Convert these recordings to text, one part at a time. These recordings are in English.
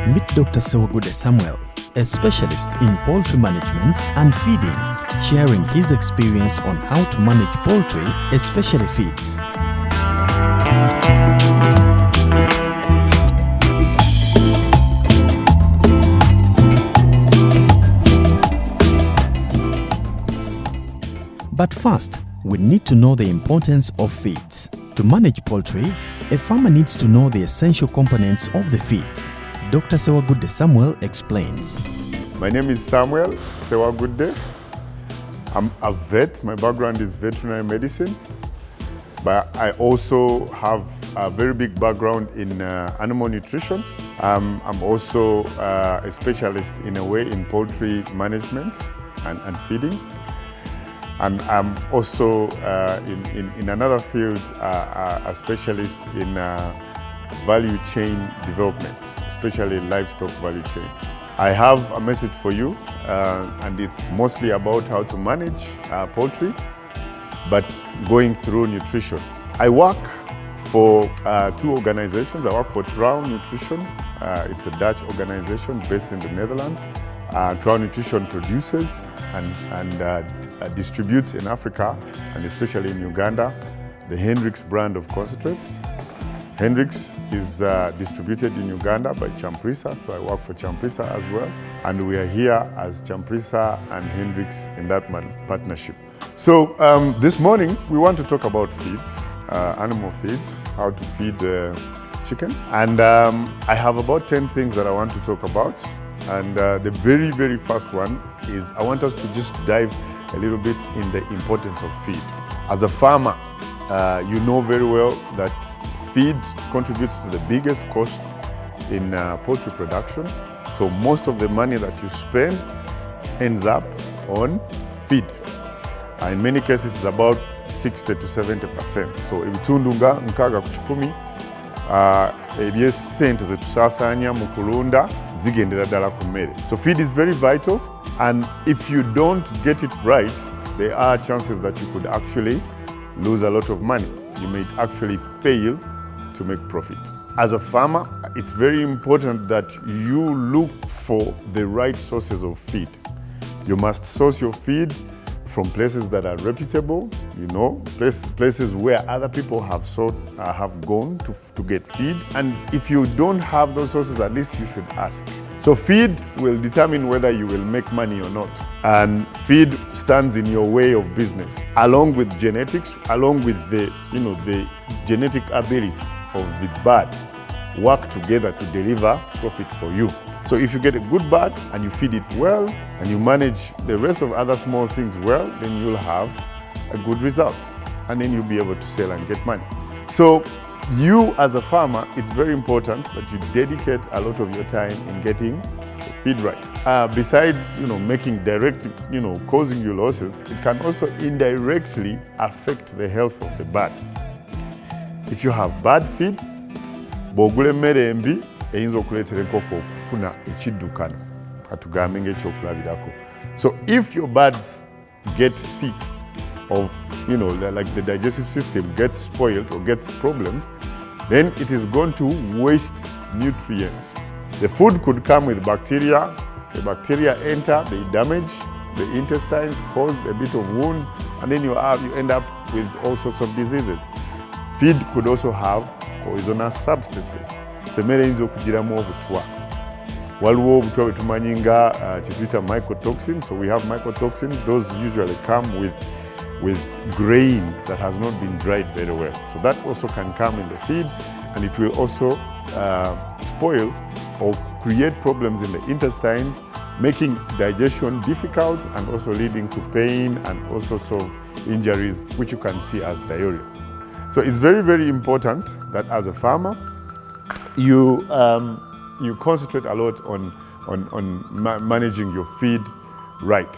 Meet Dr. Sewagude Samuel, a specialist in poultry management and feeding, sharing his experience on how to manage poultry, especially feeds. But first, we need to know the importance of feeds. To manage poultry, a farmer needs to know the essential components of the feeds. Dr. Sewagude Samuel explains. My name is Samuel Sewagude. I'm a vet. My background is veterinary medicine, but I also have a very big background in animal nutrition. I'm also a specialist in a way in poultry management and feeding. And I'm also in another field a specialist in value chain development, especially livestock value chain. I have a message for you, and it's mostly about how to manage poultry, but going through nutrition. I work for two organizations. I work for Trouw Nutrition. It's a Dutch organization based in the Netherlands. Trouw Nutrition produces and distributes in Africa, and especially in Uganda, the Hendrix brand of concentrates. Hendrix is distributed in Uganda by Champrisa, so I work for Champrisa as well. And we are here as Champrisa and Hendrix in that partnership. So this morning, we want to talk about feeds, animal feeds, how to feed chicken. And I have about 10 things that I want to talk about. And the very, very first one is I want us to just dive a little bit in the importance of feed. As a farmer, you know very well that feed contributes to the biggest cost in poultry production. So most of the money that you spend ends up on feed. In many cases, it's about 60 to 70%. So ebitundu nkaaga ku kikumi eby'essente ze tusaasaanya mu kulunda zigendera ddala ku mmere. So feed is very vital, and if you don't get it right, there are chances that you could actually lose a lot of money. You may actually fail to make profit. As a farmer, it's very important that you look for the right sources of feed. You must source your feed from places that are reputable, you know, places where other people have gone to get feed. And if you don't have those sources, at least you should ask. So feed will determine whether you will make money or not. And feed stands in your way of business, along with genetics, along with the genetic ability of the bird work together to deliver profit for you. So if you get a good bird and you feed it well and you manage the rest of other small things well, then you'll have a good result. And then you'll be able to sell and get money. So you as a farmer, it's very important that you dedicate a lot of your time in getting the feed right. Besides, making direct, causing you losses, it can also indirectly affect the health of the birds. If you have bad feed, bw'ogula emmere embi eyinza okuleetera enkoko okufuna ekiddukano katugambe ng'ekyokulabirako. So if your birds get sick of, like the digestive system gets spoiled or gets problems, then it is going to waste nutrients. The food could come with bacteria. The bacteria enter, they damage the intestines, cause a bit of wounds, and then you end up with all sorts of diseases. Feed could also have poisonous substances. Emmere eyinza okugiramu obutwa. Waliwo obutwa bwe tumanyi nga kyetuyita mycotoxins. So we have mycotoxins. Those usually come with grain that has not been dried very well. So that also can come in the feed, and it will also spoil or create problems in the intestines, making digestion difficult and also leading to pain and all sorts of injuries, which you can see as diarrhea. So it's very, very important that as a farmer, you concentrate a lot on managing your feed right.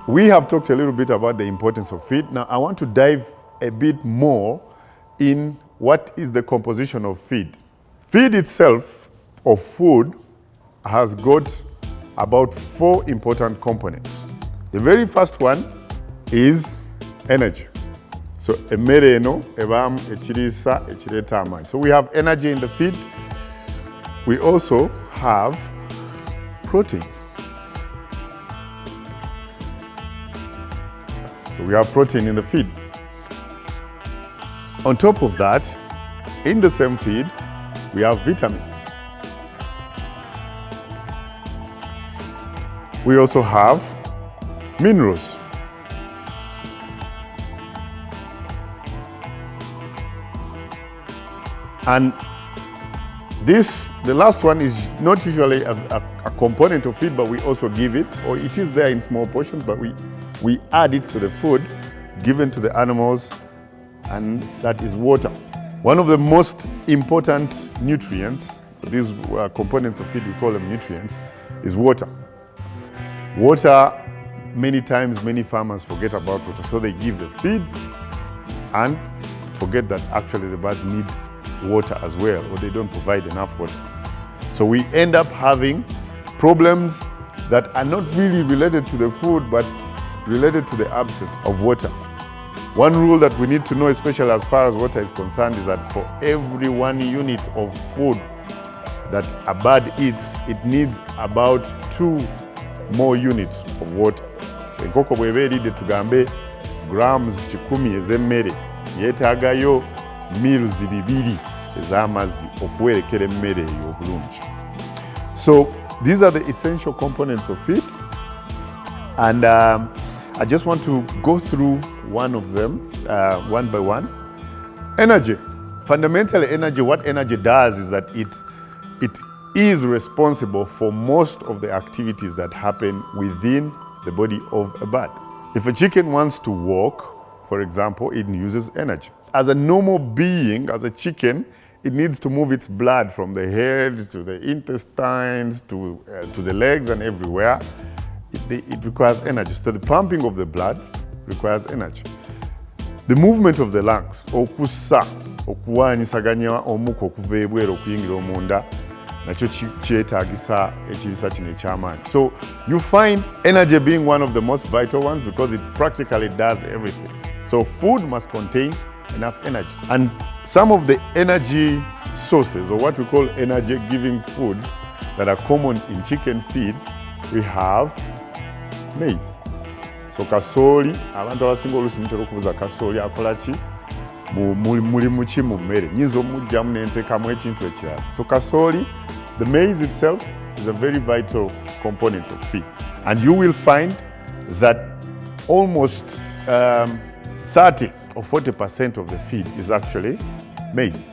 We have talked a little bit about the importance of feed. Now I want to dive a bit more in what is the composition of feed. Feed itself, or food, has got about 4 important components. The very first one is energy. So emmere eno ebaamu ekiriisa ekireeta amaanyi. So we have energy in the feed. We also have protein. So we have protein in the feed. On top of that, in the same feed, we have vitamins. We also have minerals. And the last one is not usually a component of feed, but we also give it, or it is there in small portions, but we add it to the food given to the animals, and that is water. One of the most important nutrients, these components of feed, we call them nutrients, is water. Water, many times, many farmers forget about water, so they give the feed and forget that actually the birds need water as well, or they don't provide enough water. So we end up having problems that are not really related to the food, but related to the absence of water. One rule that we need to know, especially as far as water is concerned, is that for every 1 unit of food that a bird eats, it needs about 2 more units of water. So enkoko bw'eba eridde tugambe grams 100 ez'emmere, yeetaagayo meals 2 ez'amazzi okuwerekera emmere eyo obulungi. So these are the essential components of feed, and I just want to go through one of them one by one. Energy. Fundamentally, energy, what energy does is that it is responsible for most of the activities that happen within the body of a bird. If a chicken wants to walk, for example, it uses energy. As a normal being, as a chicken, it needs to move its blood from the head to the intestines to the legs and everywhere. It requires energy. So the pumping of the blood requires energy. The movement of the lungs, okussa, okuwanyisaganya omuka okuva ebweru okuyingira omunda, nakyo kyetaagisa ekirisa kino eky'amaanyi. So you find energy being one of the most vital ones because it practically does everything. So food must contain enough energy. And some of the energy sources, or what we call energy giving foods that are common in chicken feed, we have maize. So kasooli, abantu abasinga oluusi mutera okubuuza kasooli akola ki? Mulimu ki mu mmere? Nyinza omugyamu ne nteekamu ekintu ekirala. So kasooli, the maize itself is a very vital component of feed. And you will find that almost 30 or 40% of the feed is actually maize.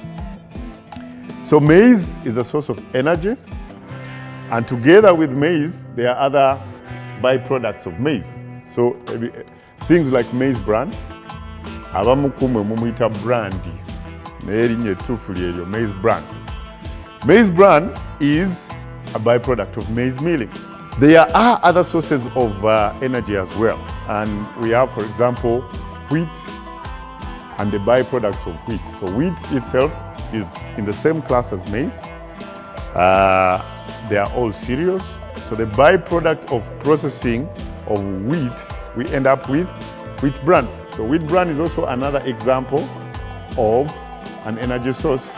So maize is a source of energy, and together with maize, there are other byproducts of maize. So things like maize bran, abamu kumwe mumuyita brandi, n'erinnya ettuufu lyeryo maize bran. Maize bran is a byproduct of maize milling. There are other sources of energy as well, and we have, for example, wheat and the byproducts of wheat. So wheat itself is in the same class as maize. They are all cereals. So the byproduct of processing of wheat, we end up with wheat bran. So wheat bran is also another example of an energy source.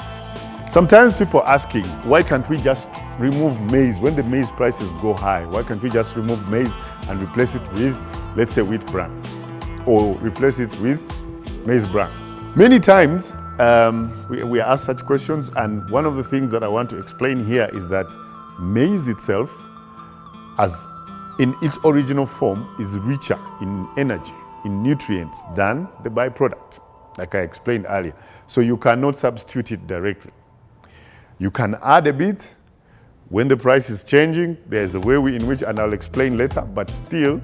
Sometimes people are asking, why can't we just remove maize when the maize prices go high? Why can't we just remove maize and replace it with, let's say, wheat bran, or replace it with maize bran? Many times we are asked such questions, and one of the things that I want to explain here is that maize itself, as in its original form, is richer in energy, in nutrients than the byproduct, like I explained earlier. So you cannot substitute it directly. You can add a bit when the price is changing. There's a way in which, and I'll explain later, but still,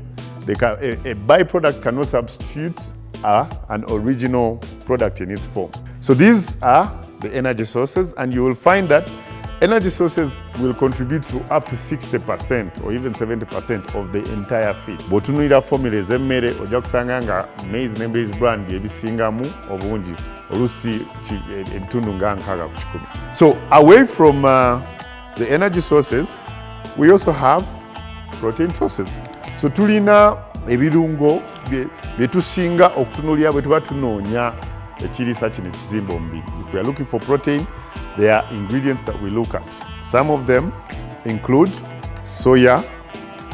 a byproduct cannot substitute an original product in its form. So these are the energy sources, and you will find that energy sources will contribute to up to 60% or even 70% of the entire feed. Bw'otunuulira formula ez'emmere ojja kusanga nga maize ne maize bran byebisingamu obungi, oluusi ebitundu nga 60 ku 100. So away from the energy sources, we also have protein sources. So tulina ebirungo bye tusinga okutunuulira bwe tuba tunoonya ekiriisa kino ekizimba omubiri. If we are looking for protein, there are ingredients that we look at. Some of them include soya.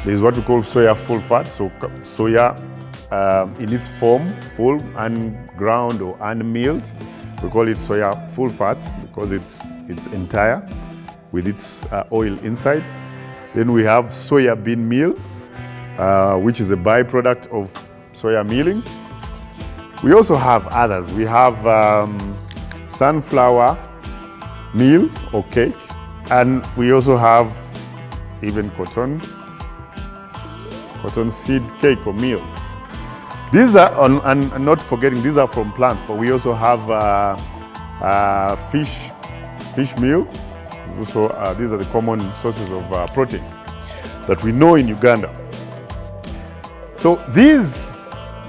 There is what we call soya full fat. So soya in its form, full, unground or unmilled. We call it soya full fat because it's entire with its oil inside. Then we have soya bean meal, which is a byproduct of soya milling. We also have others. We have sunflower meal or cake, and we also have even cotton seed cake or meal. These are, and not forgetting, these are from plants, but we also have fish meal. So these are the common sources of protein that we know in Uganda. So these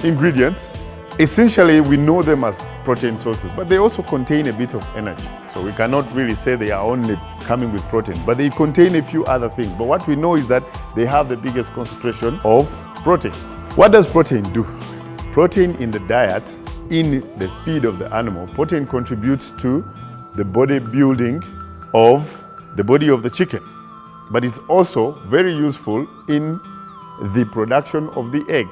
ingredients, essentially we know them as protein sources, but they also contain a bit of energy. So we cannot really say they are only coming with protein, but they contain a few other things. But what we know is that they have the biggest concentration of protein. What does protein do? Protein in the diet, in the feed of the animal, protein contributes to the body building of the body of the chicken. But it's also very useful in the production of the egg.